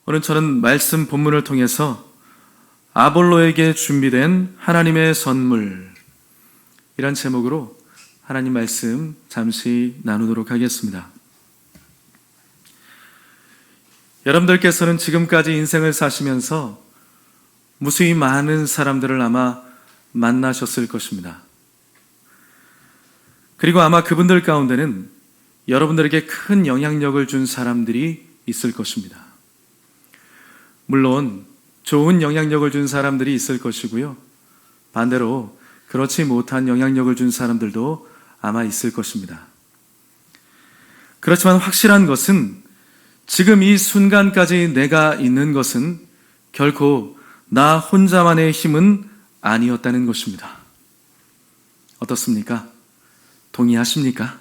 오늘 저는 말씀 본문을 통해서 아볼로에게 준비된 하나님의 선물, 이란 제목으로 하나님 말씀 잠시 나누도록 하겠습니다. 여러분들께서는 지금까지 인생을 사시면서 무수히 많은 사람들을 아마 만나셨을 것입니다. 그리고 아마 그분들 가운데는 여러분들에게 큰 영향력을 준 사람들이 있을 것입니다. 물론 좋은 영향력을 준 사람들이 있을 것이고요, 반대로 그렇지 못한 영향력을 준 사람들도 아마 있을 것입니다. 그렇지만 확실한 것은 지금 이 순간까지 내가 있는 것은 결코 나 혼자만의 힘은 아니었다는 것입니다. 어떻습니까? 동의하십니까?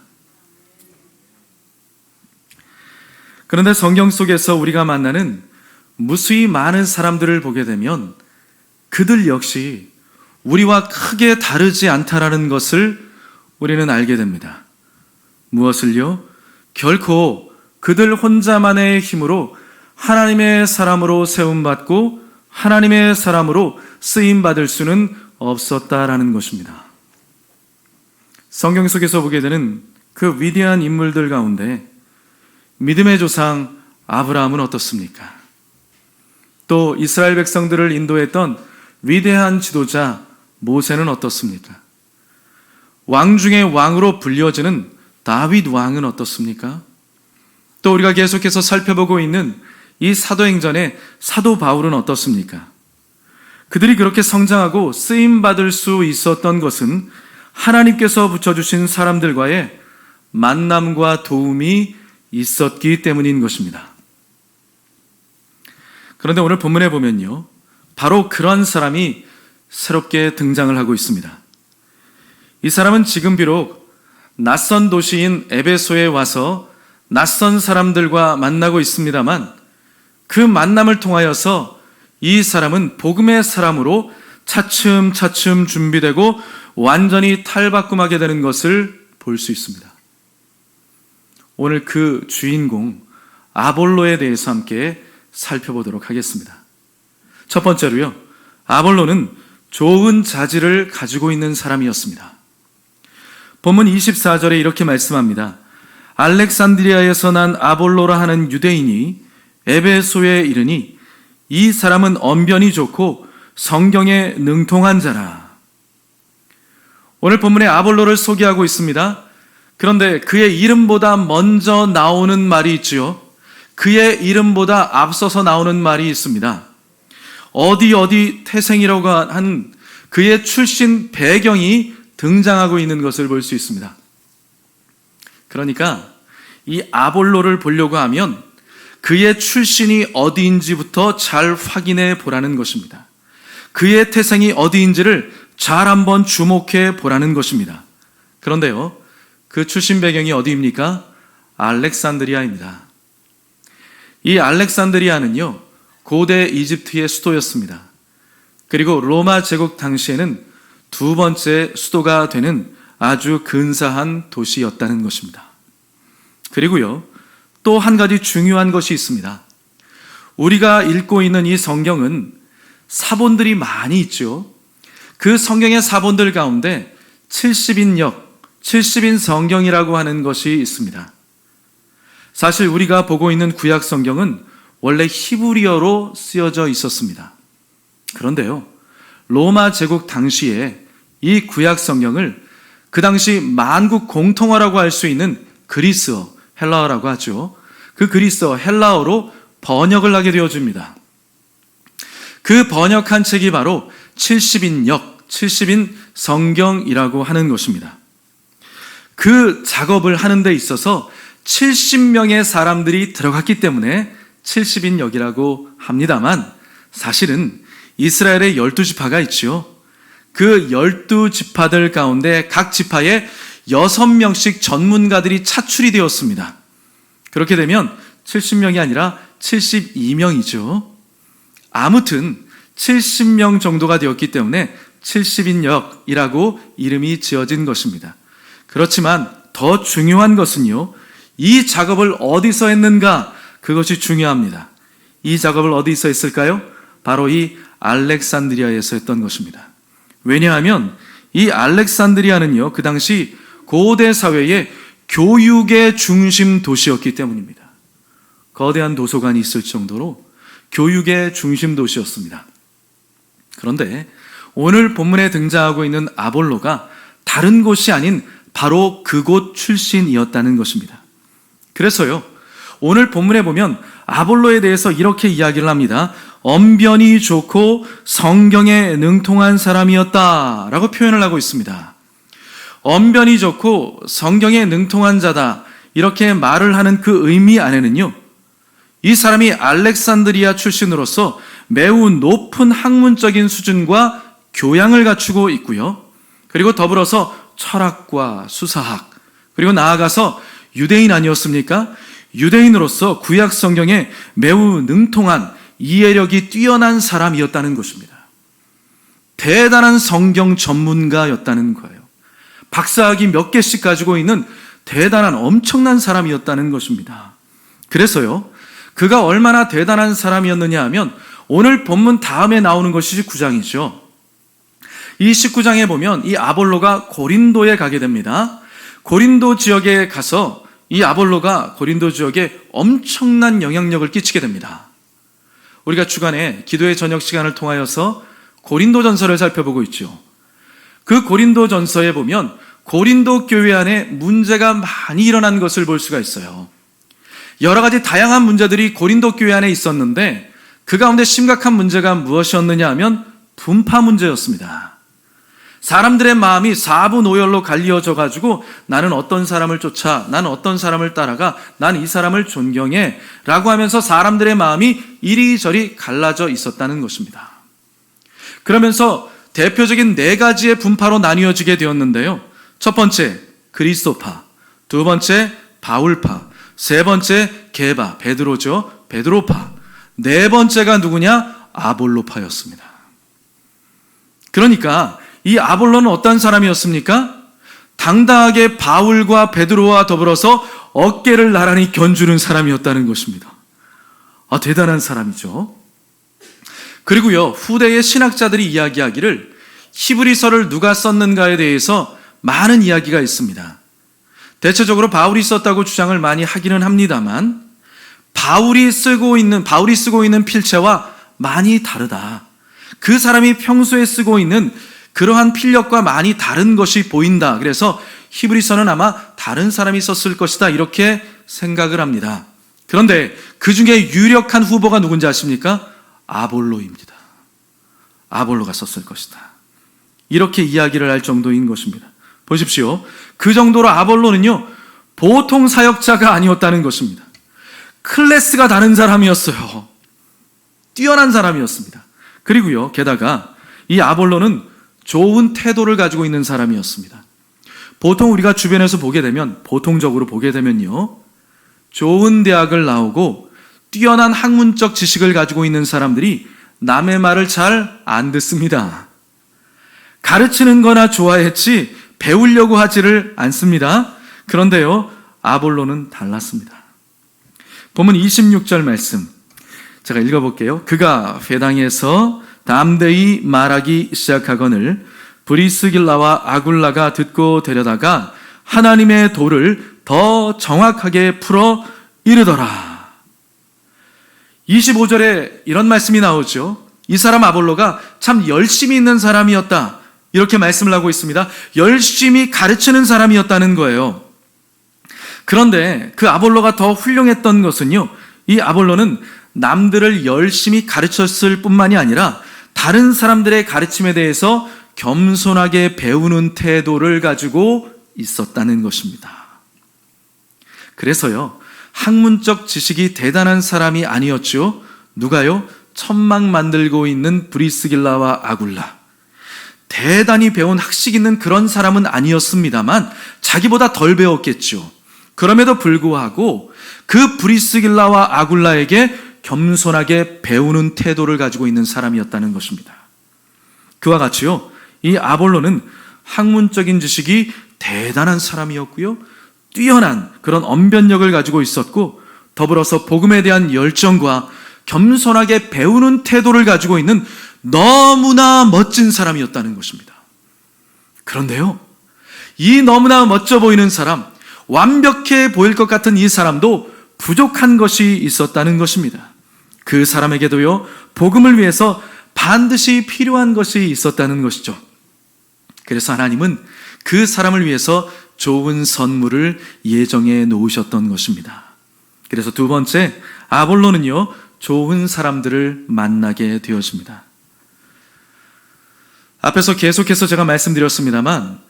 그런데 성경 속에서 우리가 만나는 무수히 많은 사람들을 보게 되면 그들 역시 우리와 크게 다르지 않다라는 것을 우리는 알게 됩니다. 무엇을요? 결코 그들 혼자만의 힘으로 하나님의 사람으로 세움받고 하나님의 사람으로 쓰임받을 수는 없었다라는 것입니다. 성경 속에서 보게 되는 그 위대한 인물들 가운데 믿음의 조상 아브라함은 어떻습니까? 또 이스라엘 백성들을 인도했던 위대한 지도자 모세는 어떻습니까? 왕 중에 왕으로 불려지는 다윗 왕은 어떻습니까? 또 우리가 계속해서 살펴보고 있는 이 사도행전의 사도 바울은 어떻습니까? 그들이 그렇게 성장하고 쓰임받을 수 있었던 것은 하나님께서 붙여주신 사람들과의 만남과 도움이 있었기 때문인 것입니다. 그런데 오늘 본문에 보면요, 바로 그런 사람이 새롭게 등장을 하고 있습니다. 이 사람은 지금 비록 낯선 도시인 에베소에 와서 낯선 사람들과 만나고 있습니다만 그 만남을 통하여서 이 사람은 복음의 사람으로 차츰차츰 준비되고 완전히 탈바꿈하게 되는 것을 볼 수 있습니다. 오늘 그 주인공 아볼로에 대해서 함께 살펴보도록 하겠습니다. 첫 번째로요, 아볼로는 좋은 자질을 가지고 있는 사람이었습니다. 본문 24절에 이렇게 말씀합니다. 알렉산드리아에서 난 아볼로라 하는 유대인이 에베소에 이르니 이 사람은 언변이 좋고 성경에 능통한 자라. 오늘 본문에 아볼로를 소개하고 있습니다. 그런데 그의 이름보다 먼저 나오는 말이 있지요. 그의 이름보다 앞서서 나오는 말이 있습니다. 어디 태생이라고 한 그의 출신 배경이 등장하고 있는 것을 볼 수 있습니다. 그러니까 이 아볼로를 보려고 하면 그의 출신이 어디인지부터 잘 확인해 보라는 것입니다. 그의 태생이 어디인지를 잘 한번 주목해 보라는 것입니다. 그런데요, 그 출신 배경이 어디입니까? 알렉산드리아입니다. 이 알렉산드리아는요, 고대 이집트의 수도였습니다. 그리고 로마 제국 당시에는 두 번째 수도가 되는 아주 근사한 도시였다는 것입니다. 그리고요, 또 한 가지 중요한 것이 있습니다. 우리가 읽고 있는 이 성경은 사본들이 많이 있죠. 그 성경의 사본들 가운데 70인 성경이라고 하는 것이 있습니다. 사실 우리가 보고 있는 구약 성경은 원래 히브리어로 쓰여져 있었습니다. 그런데요, 로마 제국 당시에 이 구약 성경을 그 당시 만국 공통어라고 할 수 있는 그리스어, 헬라어라고 하죠. 그 그리스어, 헬라어로 번역을 하게 되어집니다. 그 번역한 책이 바로 70인 성경이라고 하는 것입니다. 그 작업을 하는 데 있어서 70명의 사람들이 들어갔기 때문에 70인역이라고 합니다만, 사실은 이스라엘의 12지파가 있죠. 그 12지파들 가운데 각 지파에 6명씩 전문가들이 차출이 되었습니다. 그렇게 되면 70명이 아니라 72명이죠. 아무튼 70명 정도가 되었기 때문에 70인역이라고 이름이 지어진 것입니다. 그렇지만 더 중요한 것은요, 이 작업을 어디서 했는가, 그것이 중요합니다. 이 작업을 어디서 했을까요? 바로 이 알렉산드리아에서 했던 것입니다. 왜냐하면 이 알렉산드리아는요, 그 당시 고대 사회의 교육의 중심 도시였기 때문입니다. 거대한 도서관이 있을 정도로 교육의 중심 도시였습니다. 그런데 오늘 본문에 등장하고 있는 아볼로가 다른 곳이 아닌 바로 그곳 출신이었다는 것입니다. 그래서요, 오늘 본문에 보면 아볼로에 대해서 이렇게 이야기를 합니다. 언변이 좋고 성경에 능통한 사람이었다 라고 표현을 하고 있습니다. 언변이 좋고 성경에 능통한 자다, 이렇게 말을 하는 그 의미 안에는요, 이 사람이 알렉산드리아 출신으로서 매우 높은 학문적인 수준과 교양을 갖추고 있고요, 그리고 더불어서 철학과 수사학, 그리고 나아가서 유대인 아니었습니까? 유대인으로서 구약 성경에 매우 능통한 이해력이 뛰어난 사람이었다는 것입니다. 대단한 성경 전문가였다는 거예요. 박사학위 몇 개씩 가지고 있는 대단한 엄청난 사람이었다는 것입니다. 그래서요, 그가 얼마나 대단한 사람이었느냐 하면 오늘 본문 다음에 나오는 것이 19장이죠. 이 19장에 보면 이 아볼로가 고린도에 가게 됩니다. 고린도 지역에 가서 이 아볼로가 고린도 지역에 엄청난 영향력을 끼치게 됩니다. 우리가 주간에 기도의 저녁 시간을 통하여서 고린도 전서를 살펴보고 있죠. 그 고린도 전서에 보면 고린도 교회 안에 문제가 많이 일어난 것을 볼 수가 있어요. 여러 가지 다양한 문제들이 고린도 교회 안에 있었는데 그 가운데 심각한 문제가 무엇이었느냐 하면 분파 문제였습니다. 사람들의 마음이 사분오열로 갈리어져 가지고 나는 어떤 사람을 쫓아, 나는 어떤 사람을 따라가, 난 이 사람을 존경해 라고 하면서 사람들의 마음이 이리저리 갈라져 있었다는 것입니다. 그러면서 대표적인 4가지의 분파로 나뉘어지게 되었는데요. 첫 번째 그리스도파, 두 번째 바울파, 세 번째 게바, 베드로죠, 베드로파, 네 번째가 누구냐? 아볼로파였습니다. 그러니까 이 아볼로는 어떤 사람이었습니까? 당당하게 바울과 베드로와 더불어서 어깨를 나란히 견주는 사람이었다는 것입니다. 대단한 사람이죠. 그리고요, 후대의 신학자들이 이야기하기를 히브리서를 누가 썼는가에 대해서 많은 이야기가 있습니다. 대체적으로 바울이 썼다고 주장을 많이 하기는 합니다만 바울이 쓰고 있는 필체와 많이 다르다. 그 사람이 평소에 쓰고 있는 그러한 필력과 많이 다른 것이 보인다. 그래서 히브리서는 아마 다른 사람이 썼을 것이다, 이렇게 생각을 합니다. 그런데 그 중에 유력한 후보가 누군지 아십니까? 아볼로입니다. 아볼로가 썼을 것이다, 이렇게 이야기를 할 정도인 것입니다. 보십시오. 그 정도로 아볼로는요, 보통 사역자가 아니었다는 것입니다. 클래스가 다른 사람이었어요. 뛰어난 사람이었습니다. 그리고요, 게다가 이 아볼로는 좋은 태도를 가지고 있는 사람이었습니다. 보통 우리가 주변에서 보통적으로 보게 되면요, 좋은 대학을 나오고 뛰어난 학문적 지식을 가지고 있는 사람들이 남의 말을 잘 안 듣습니다. 가르치는 거나 좋아했지 배우려고 하지를 않습니다. 그런데요, 아볼로는 달랐습니다. 본문 26절 말씀 제가 읽어볼게요. 그가 회당에서 담대히 말하기 시작하거늘 브리스길라와 아굴라가 듣고 데려다가 하나님의 도를 더 정확하게 풀어 이르더라. 25절에 이런 말씀이 나오죠. 이 사람 아볼로가 참 열심히 있는 사람이었다, 이렇게 말씀을 하고 있습니다. 열심히 가르치는 사람이었다는 거예요. 그런데 그 아볼로가 더 훌륭했던 것은요, 이 아볼로는 남들을 열심히 가르쳤을 뿐만이 아니라 다른 사람들의 가르침에 대해서 겸손하게 배우는 태도를 가지고 있었다는 것입니다. 그래서요, 학문적 지식이 대단한 사람이 아니었죠. 누가요? 천막 만들고 있는 브리스길라와 아굴라, 대단히 배운 학식 있는 그런 사람은 아니었습니다만 자기보다 덜 배웠겠죠. 그럼에도 불구하고 그 브리스길라와 아굴라에게 겸손하게 배우는 태도를 가지고 있는 사람이었다는 것입니다. 그와 같이요, 이 아볼로는 학문적인 지식이 대단한 사람이었고요, 뛰어난 그런 언변력을 가지고 있었고, 더불어서 복음에 대한 열정과 겸손하게 배우는 태도를 가지고 있는 너무나 멋진 사람이었다는 것입니다. 그런데요, 이 너무나 멋져 보이는 사람, 완벽해 보일 것 같은 이 사람도 부족한 것이 있었다는 것입니다. 그 사람에게도요, 복음을 위해서 반드시 필요한 것이 있었다는 것이죠. 그래서 하나님은 그 사람을 위해서 좋은 선물을 예정해 놓으셨던 것입니다. 그래서 두 번째, 아볼로는요, 좋은 사람들을 만나게 되었습니다. 앞에서 계속해서 제가 말씀드렸습니다만,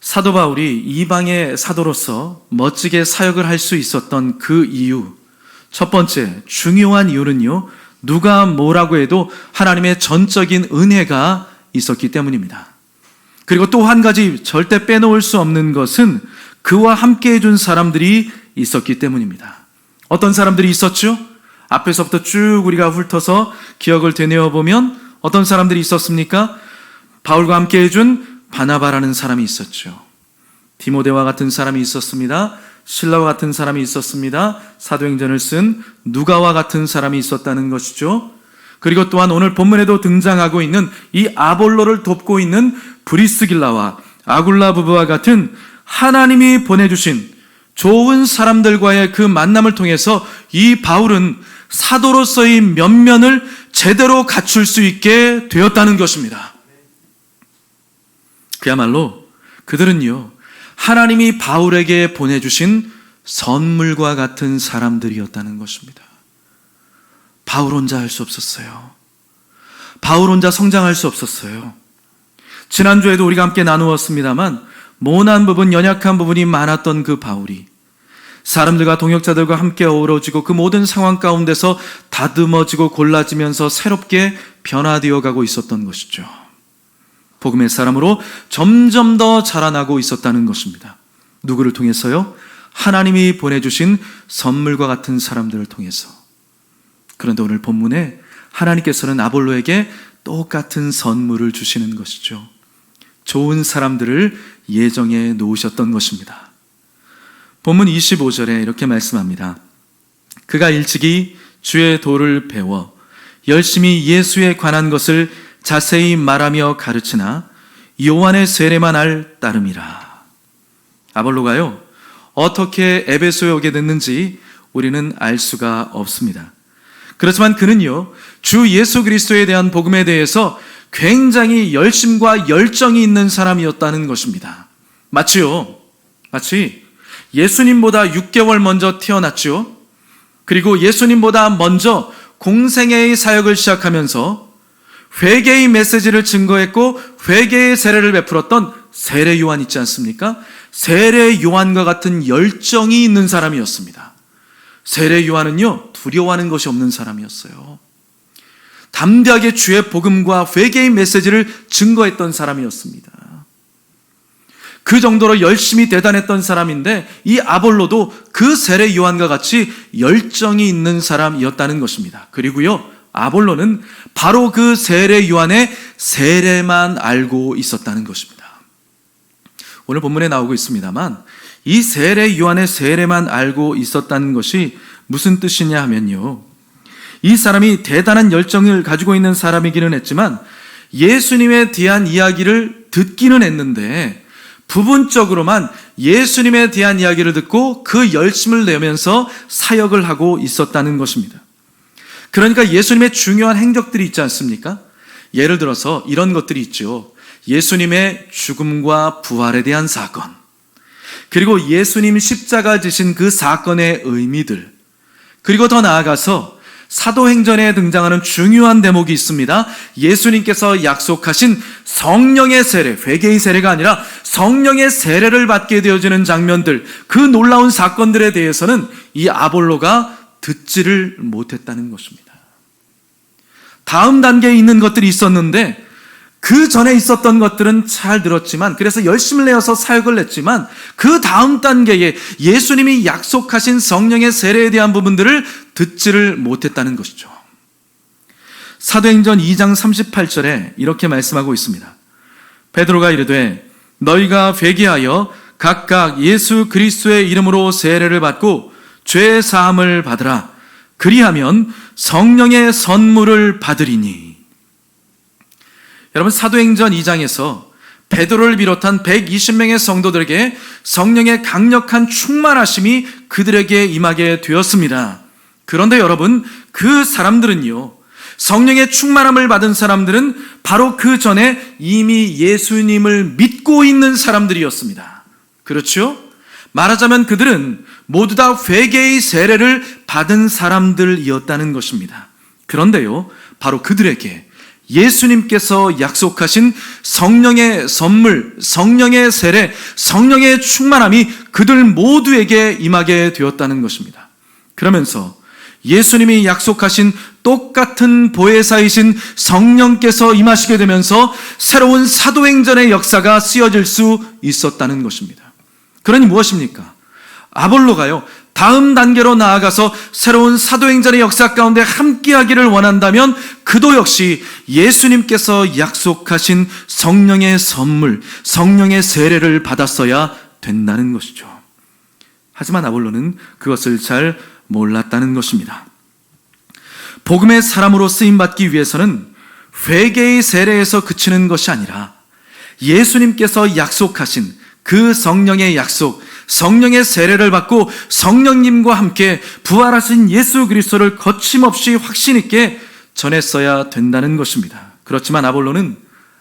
사도 바울이 이방의 사도로서 멋지게 사역을 할 수 있었던 그 이유, 첫 번째 중요한 이유는요, 누가 뭐라고 해도 하나님의 전적인 은혜가 있었기 때문입니다. 그리고 또 한 가지 절대 빼놓을 수 없는 것은 그와 함께 해준 사람들이 있었기 때문입니다. 어떤 사람들이 있었죠? 앞에서부터 쭉 우리가 훑어서 기억을 되뇌어 보면 어떤 사람들이 있었습니까? 바울과 함께 해준 바나바라는 사람이 있었죠. 디모데와 같은 사람이 있었습니다. 실라와 같은 사람이 있었습니다. 사도행전을 쓴 누가와 같은 사람이 있었다는 것이죠. 그리고 또한 오늘 본문에도 등장하고 있는 이 아볼로를 돕고 있는 브리스길라와 아굴라 부부와 같은 하나님이 보내주신 좋은 사람들과의 그 만남을 통해서 이 바울은 사도로서의 면면을 제대로 갖출 수 있게 되었다는 것입니다. 그야말로 그들은요, 하나님이 바울에게 보내주신 선물과 같은 사람들이었다는 것입니다. 바울 혼자 할 수 없었어요. 바울 혼자 성장할 수 없었어요. 지난주에도 우리가 함께 나누었습니다만, 모난 부분, 연약한 부분이 많았던 그 바울이 사람들과 동역자들과 함께 어우러지고 그 모든 상황 가운데서 다듬어지고 골라지면서 새롭게 변화되어 가고 있었던 것이죠. 복음의 사람으로 점점 더 자라나고 있었다는 것입니다. 누구를 통해서요? 하나님이 보내주신 선물과 같은 사람들을 통해서. 그런데 오늘 본문에 하나님께서는 아볼로에게 똑같은 선물을 주시는 것이죠. 좋은 사람들을 예정해 놓으셨던 것입니다. 본문 25절에 이렇게 말씀합니다. 그가 일찍이 주의 도를 배워 열심히 예수에 관한 것을 자세히 말하며 가르치나 요한의 세례만 알 따름이라. 아볼로가요, 어떻게 에베소에 오게 됐는지 우리는 알 수가 없습니다. 그렇지만 그는요, 주 예수 그리스도에 대한 복음에 대해서 굉장히 열심과 열정이 있는 사람이었다는 것입니다. 마치 예수님보다 6개월 먼저 태어났죠. 그리고 예수님보다 먼저 공생애의 사역을 시작하면서 회개의 메시지를 증거했고 회개의 세례를 베풀었던 세례 요한 있지 않습니까? 세례 요한과 같은 열정이 있는 사람이었습니다. 세례 요한은요, 두려워하는 것이 없는 사람이었어요. 담대하게 주의 복음과 회개의 메시지를 증거했던 사람이었습니다. 그 정도로 열심히 대단했던 사람인데, 이 아볼로도 그 세례 요한과 같이 열정이 있는 사람이었다는 것입니다. 그리고요, 아볼로는 바로 그 세례 요한의 세례만 알고 있었다는 것입니다. 오늘 본문에 나오고 있습니다만, 이 세례 요한의 세례만 알고 있었다는 것이 무슨 뜻이냐 하면요, 이 사람이 대단한 열정을 가지고 있는 사람이기는 했지만 예수님에 대한 이야기를 듣기는 했는데 부분적으로만 예수님에 대한 이야기를 듣고 그 열심을 내면서 사역을 하고 있었다는 것입니다. 그러니까 예수님의 중요한 행적들이 있지 않습니까? 예를 들어서 이런 것들이 있죠. 예수님의 죽음과 부활에 대한 사건, 그리고 예수님 십자가 지신 그 사건의 의미들, 그리고 더 나아가서 사도행전에 등장하는 중요한 대목이 있습니다. 예수님께서 약속하신 성령의 세례, 회개의 세례가 아니라 성령의 세례를 받게 되어지는 장면들, 그 놀라운 사건들에 대해서는 이 아볼로가 듣지를 못했다는 것입니다. 다음 단계에 있는 것들이 있었는데 그 전에 있었던 것들은 잘 들었지만, 그래서 열심을 내어서 사역을 했지만 그 다음 단계에 예수님이 약속하신 성령의 세례에 대한 부분들을 듣지를 못했다는 것이죠. 사도행전 2장 38절에 이렇게 말씀하고 있습니다. 베드로가 이르되 너희가 회개하여 각각 예수 그리스도의 이름으로 세례를 받고 죄 사함을 받으라. 그리하면 성령의 선물을 받으리니. 여러분, 사도행전 2장에서 베드로를 비롯한 120명의 성도들에게 성령의 강력한 충만하심이 그들에게 임하게 되었습니다. 그런데 여러분, 그 사람들은요, 성령의 충만함을 받은 사람들은 바로 그 전에 이미 예수님을 믿고 있는 사람들이었습니다. 그렇죠? 말하자면 그들은 모두 다 회개의 세례를 받은 사람들이었다는 것입니다. 그런데요, 바로 그들에게 예수님께서 약속하신 성령의 선물, 성령의 세례, 성령의 충만함이 그들 모두에게 임하게 되었다는 것입니다. 그러면서 예수님이 약속하신 똑같은 보혜사이신 성령께서 임하시게 되면서 새로운 사도행전의 역사가 쓰여질 수 있었다는 것입니다. 그러니 무엇입니까? 아볼로가요, 다음 단계로 나아가서 새로운 사도행전의 역사 가운데 함께하기를 원한다면 그도 역시 예수님께서 약속하신 성령의 선물, 성령의 세례를 받았어야 된다는 것이죠. 하지만 아볼로는 그것을 잘 몰랐다는 것입니다. 복음의 사람으로 쓰임받기 위해서는 회개의 세례에서 그치는 것이 아니라 예수님께서 약속하신 그 성령의 약속, 성령의 세례를 받고 성령님과 함께 부활하신 예수 그리스도를 거침없이 확신 있게 전했어야 된다는 것입니다. 그렇지만 아볼로는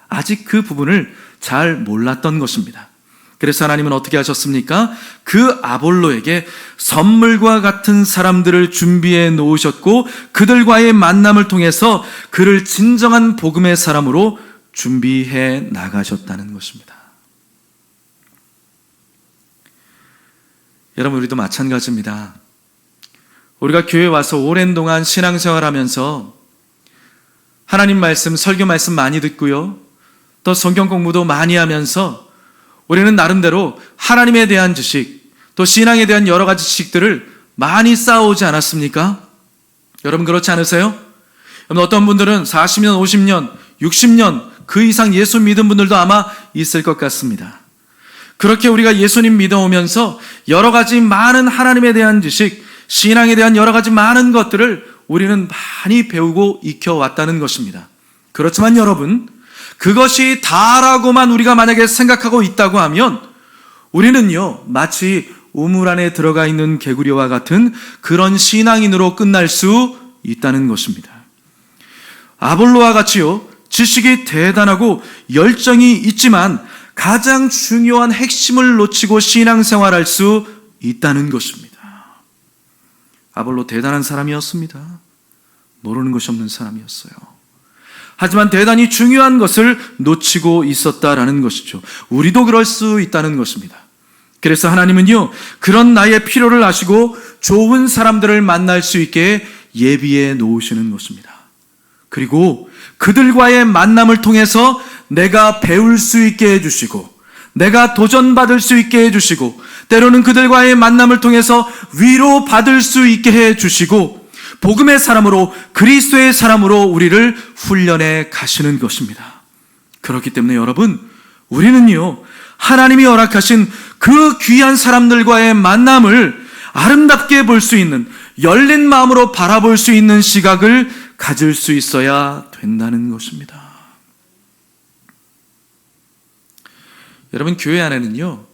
아직 그 부분을 잘 몰랐던 것입니다. 그래서 하나님은 어떻게 하셨습니까? 그 아볼로에게 선물과 같은 사람들을 준비해 놓으셨고 그들과의 만남을 통해서 그를 진정한 복음의 사람으로 준비해 나가셨다는 것입니다. 여러분, 우리도 마찬가지입니다. 우리가 교회에 와서 오랜 동안 신앙생활하면서 하나님 말씀, 설교 말씀 많이 듣고요, 또 성경 공부도 많이 하면서 우리는 나름대로 하나님에 대한 지식, 또 신앙에 대한 여러 가지 지식들을 많이 쌓아오지 않았습니까? 여러분, 그렇지 않으세요? 여러분, 어떤 분들은 40년, 50년, 60년 그 이상 예수 믿은 분들도 아마 있을 것 같습니다. 그렇게 우리가 예수님 믿어오면서 여러 가지 많은 하나님에 대한 지식, 신앙에 대한 여러 가지 많은 것들을 우리는 많이 배우고 익혀왔다는 것입니다. 그렇지만 여러분, 그것이 다라고만 우리가 만약에 생각하고 있다고 하면 우리는요, 마치 우물 안에 들어가 있는 개구리와 같은 그런 신앙인으로 끝날 수 있다는 것입니다. 아볼로와 같이요, 지식이 대단하고 열정이 있지만 가장 중요한 핵심을 놓치고 신앙생활할 수 있다는 것입니다. 아볼로 대단한 사람이었습니다. 모르는 것이 없는 사람이었어요. 하지만 대단히 중요한 것을 놓치고 있었다라는 것이죠. 우리도 그럴 수 있다는 것입니다. 그래서 하나님은요, 그런 나의 필요를 아시고 좋은 사람들을 만날 수 있게 예비해 놓으시는 것입니다. 그리고 그들과의 만남을 통해서 내가 배울 수 있게 해주시고, 내가 도전받을 수 있게 해주시고, 때로는 그들과의 만남을 통해서 위로받을 수 있게 해주시고, 복음의 사람으로, 그리스도의 사람으로 우리를 훈련해 가시는 것입니다. 그렇기 때문에 여러분, 우리는요, 하나님이 허락하신 그 귀한 사람들과의 만남을 아름답게 볼 수 있는, 열린 마음으로 바라볼 수 있는 시각을 가질 수 있어야 된다는 것입니다. 여러분, 교회 안에는요,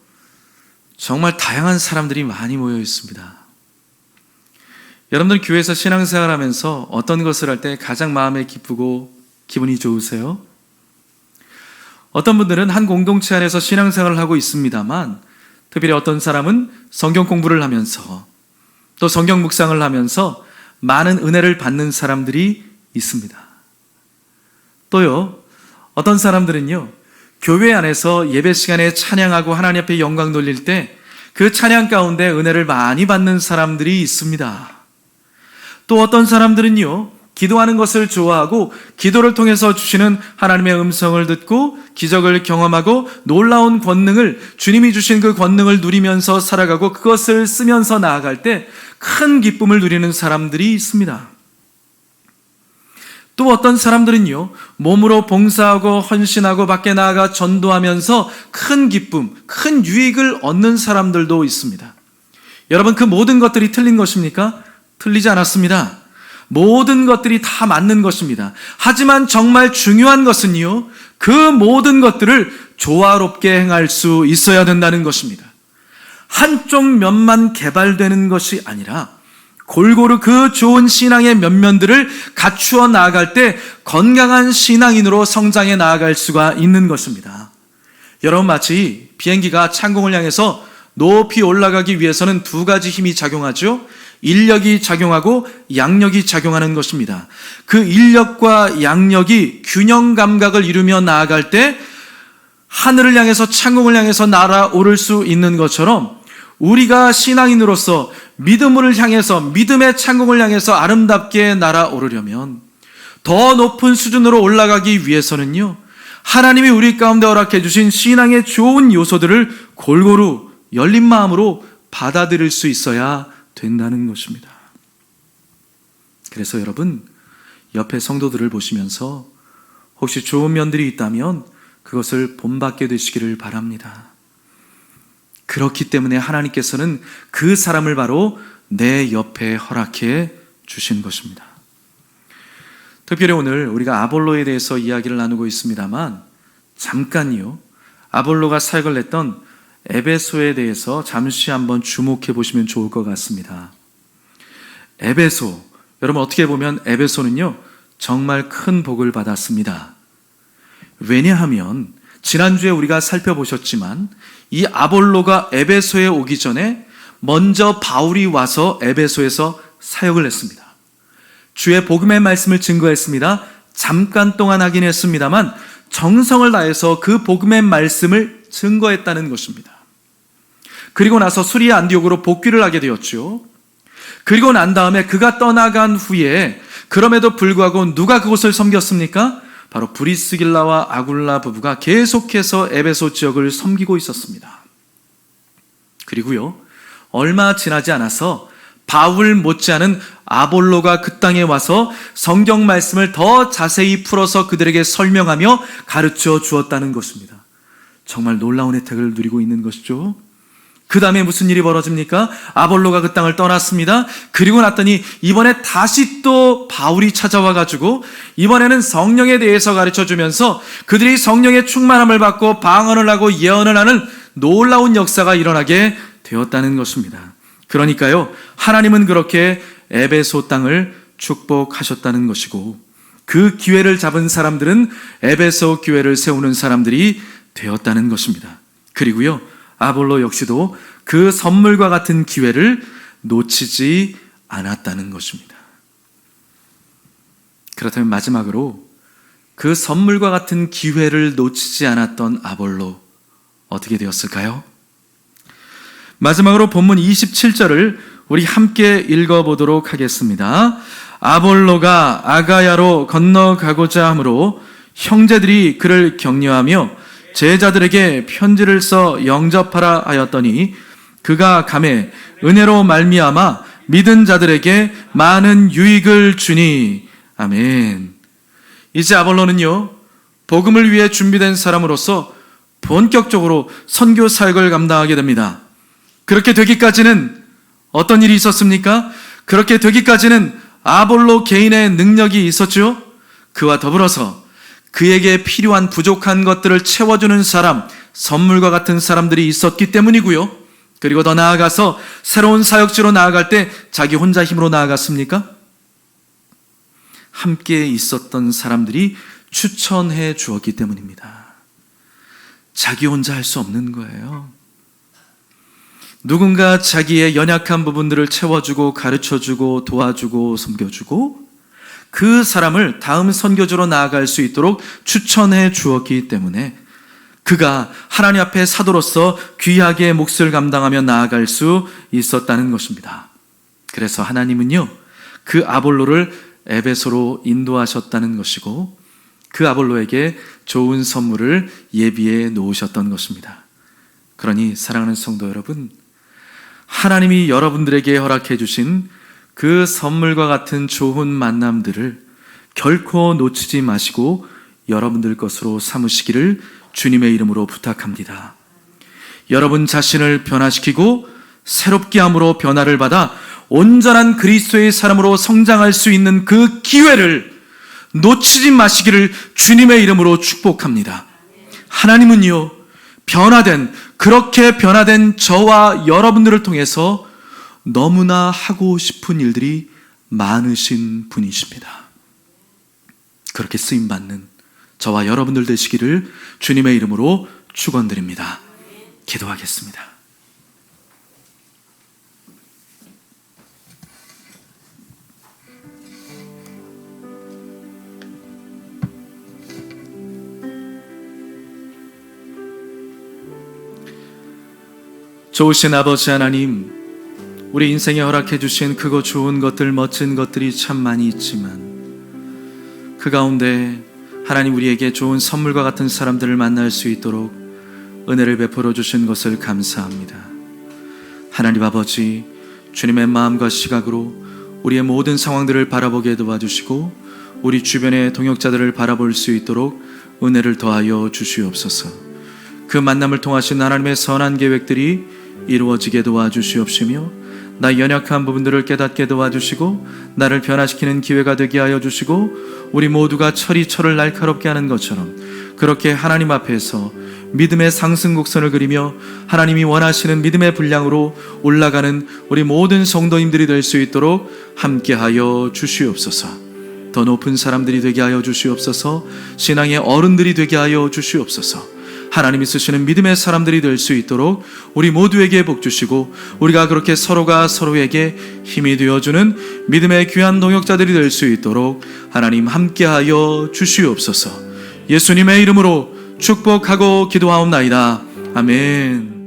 정말 다양한 사람들이 많이 모여 있습니다. 여러분들 교회에서 신앙생활 하면서 어떤 것을 할 때 가장 마음에 기쁘고 기분이 좋으세요? 어떤 분들은 한 공동체 안에서 신앙생활을 하고 있습니다만, 특별히 어떤 사람은 성경 공부를 하면서 또 성경 묵상을 하면서 많은 은혜를 받는 사람들이 있습니다. 또요, 어떤 사람들은요, 교회 안에서 예배 시간에 찬양하고 하나님 앞에 영광 돌릴 때 그 찬양 가운데 은혜를 많이 받는 사람들이 있습니다. 또 어떤 사람들은요, 기도하는 것을 좋아하고 기도를 통해서 주시는 하나님의 음성을 듣고 기적을 경험하고 놀라운 권능을, 주님이 주신 그 권능을 누리면서 살아가고 그것을 쓰면서 나아갈 때 큰 기쁨을 누리는 사람들이 있습니다. 또 어떤 사람들은요, 몸으로 봉사하고 헌신하고 밖에 나아가 전도하면서 큰 기쁨, 큰 유익을 얻는 사람들도 있습니다. 여러분, 그 모든 것들이 틀린 것입니까? 틀리지 않았습니다. 모든 것들이 다 맞는 것입니다. 하지만 정말 중요한 것은요, 그 모든 것들을 조화롭게 행할 수 있어야 된다는 것입니다. 한쪽 면만 개발되는 것이 아니라 골고루 그 좋은 신앙의 면면들을 갖추어 나아갈 때 건강한 신앙인으로 성장해 나아갈 수가 있는 것입니다. 여러분, 마치 비행기가 창공을 향해서 높이 올라가기 위해서는 두 가지 힘이 작용하죠. 인력이 작용하고 양력이 작용하는 것입니다. 그 인력과 양력이 균형 감각을 이루며 나아갈 때 하늘을 향해서 창공을 향해서 날아오를 수 있는 것처럼 우리가 신앙인으로서 믿음을 향해서, 믿음의 창공을 향해서 아름답게 날아오르려면 더 높은 수준으로 올라가기 위해서는요, 하나님이 우리 가운데 허락해 주신 신앙의 좋은 요소들을 골고루 열린 마음으로 받아들일 수 있어야 된다는 것입니다. 그래서 여러분, 옆에 성도들을 보시면서 혹시 좋은 면들이 있다면 그것을 본받게 되시기를 바랍니다. 그렇기 때문에 하나님께서는 그 사람을 바로 내 옆에 허락해 주신 것입니다. 특별히 오늘 우리가 아볼로에 대해서 이야기를 나누고 있습니다만, 잠깐요, 아볼로가 사역을 냈던 에베소에 대해서 잠시 한번 주목해 보시면 좋을 것 같습니다. 에베소, 여러분, 어떻게 보면 에베소는요, 정말 큰 복을 받았습니다. 왜냐하면 지난주에 우리가 살펴보셨지만 이 아볼로가 에베소에 오기 전에 먼저 바울이 와서 에베소에서 사역을 했습니다. 주의 복음의 말씀을 증거했습니다. 잠깐 동안 하긴 했습니다만 정성을 다해서 그 복음의 말씀을 증거했다는 것입니다. 그리고 나서 수리아 안디옥으로 복귀를 하게 되었죠. 그리고 난 다음에 그가 떠나간 후에 그럼에도 불구하고 누가 그곳을 섬겼습니까? 바로 브리스길라와 아굴라 부부가 계속해서 에베소 지역을 섬기고 있었습니다. 그리고요, 얼마 지나지 않아서 바울 못지않은 아볼로가 그 땅에 와서 성경 말씀을 더 자세히 풀어서 그들에게 설명하며 가르쳐 주었다는 것입니다. 정말 놀라운 혜택을 누리고 있는 것이죠. 그 다음에 무슨 일이 벌어집니까? 아볼로가 그 땅을 떠났습니다. 그리고 났더니 이번에 다시 또 바울이 찾아와 가지고 이번에는 성령에 대해서 가르쳐 주면서 그들이 성령의 충만함을 받고 방언을 하고 예언을 하는 놀라운 역사가 일어나게 되었다는 것입니다. 그러니까요, 하나님은 그렇게 에베소 땅을 축복하셨다는 것이고, 그 기회를 잡은 사람들은 에베소 교회를 세우는 사람들이 되었다는 것입니다. 그리고요, 아볼로 역시도 그 선물과 같은 기회를 놓치지 않았다는 것입니다. 그렇다면 마지막으로 그 선물과 같은 기회를 놓치지 않았던 아볼로, 어떻게 되었을까요? 마지막으로 본문 27절을 우리 함께 읽어보도록 하겠습니다. 아볼로가 아가야로 건너가고자 하므로 형제들이 그를 격려하며 제자들에게 편지를 써 영접하라 하였더니 그가 가매 은혜로 말미암아 믿은 자들에게 많은 유익을 주니. 아멘. 이제 아볼로는요, 복음을 위해 준비된 사람으로서 본격적으로 선교 사역을 감당하게 됩니다. 그렇게 되기까지는 어떤 일이 있었습니까? 그렇게 되기까지는 아볼로 개인의 능력이 있었죠. 그와 더불어서 그에게 필요한 부족한 것들을 채워주는 사람, 선물과 같은 사람들이 있었기 때문이고요. 그리고 더 나아가서 새로운 사역지로 나아갈 때 자기 혼자 힘으로 나아갔습니까? 함께 있었던 사람들이 추천해 주었기 때문입니다. 자기 혼자 할 수 없는 거예요. 누군가 자기의 연약한 부분들을 채워주고 가르쳐주고 도와주고 섬겨주고 그 사람을 다음 선교지로 나아갈 수 있도록 추천해 주었기 때문에 그가 하나님 앞에 사도로서 귀하게 몫을 감당하며 나아갈 수 있었다는 것입니다. 그래서 하나님은요, 그 아볼로를 에베소로 인도하셨다는 것이고 그 아볼로에게 좋은 선물을 예비해 놓으셨던 것입니다. 그러니 사랑하는 성도 여러분, 하나님이 여러분들에게 허락해 주신 그 선물과 같은 좋은 만남들을 결코 놓치지 마시고 여러분들 것으로 삼으시기를 주님의 이름으로 부탁합니다. 여러분 자신을 변화시키고 새롭게 함으로 변화를 받아 온전한 그리스도의 사람으로 성장할 수 있는 그 기회를 놓치지 마시기를 주님의 이름으로 축복합니다. 하나님은요, 그렇게 변화된 저와 여러분들을 통해서 너무나 하고 싶은 일들이 많으신 분이십니다. 그렇게 쓰임받는 저와 여러분들 되시기를 주님의 이름으로 축원드립니다. 기도하겠습니다. 좋으신 아버지 하나님, 우리 인생에 허락해 주신 크고 좋은 것들, 멋진 것들이 참 많이 있지만 그 가운데 하나님 우리에게 좋은 선물과 같은 사람들을 만날 수 있도록 은혜를 베풀어 주신 것을 감사합니다. 하나님 아버지, 주님의 마음과 시각으로 우리의 모든 상황들을 바라보게 도와주시고 우리 주변의 동역자들을 바라볼 수 있도록 은혜를 더하여 주시옵소서. 그 만남을 통하신 하나님의 선한 계획들이 이루어지게 도와주시옵시며 나의 연약한 부분들을 깨닫게 도와주시고 나를 변화시키는 기회가 되게 하여 주시고 우리 모두가 철이 날카롭게 하는 것처럼 그렇게 하나님 앞에서 믿음의 상승곡선을 그리며 하나님이 원하시는 믿음의 분량으로 올라가는 우리 모든 성도님들이 될 수 있도록 함께하여 주시옵소서. 더 높은 사람들이 되게 하여 주시옵소서. 신앙의 어른들이 되게 하여 주시옵소서. 하나님이 쓰시는 믿음의 사람들이 될 수 있도록 우리 모두에게 복 주시고 우리가 그렇게 서로가 서로에게 힘이 되어주는 믿음의 귀한 동역자들이 될 수 있도록 하나님 함께하여 주시옵소서. 예수님의 이름으로 축복하고 기도하옵나이다. 아멘.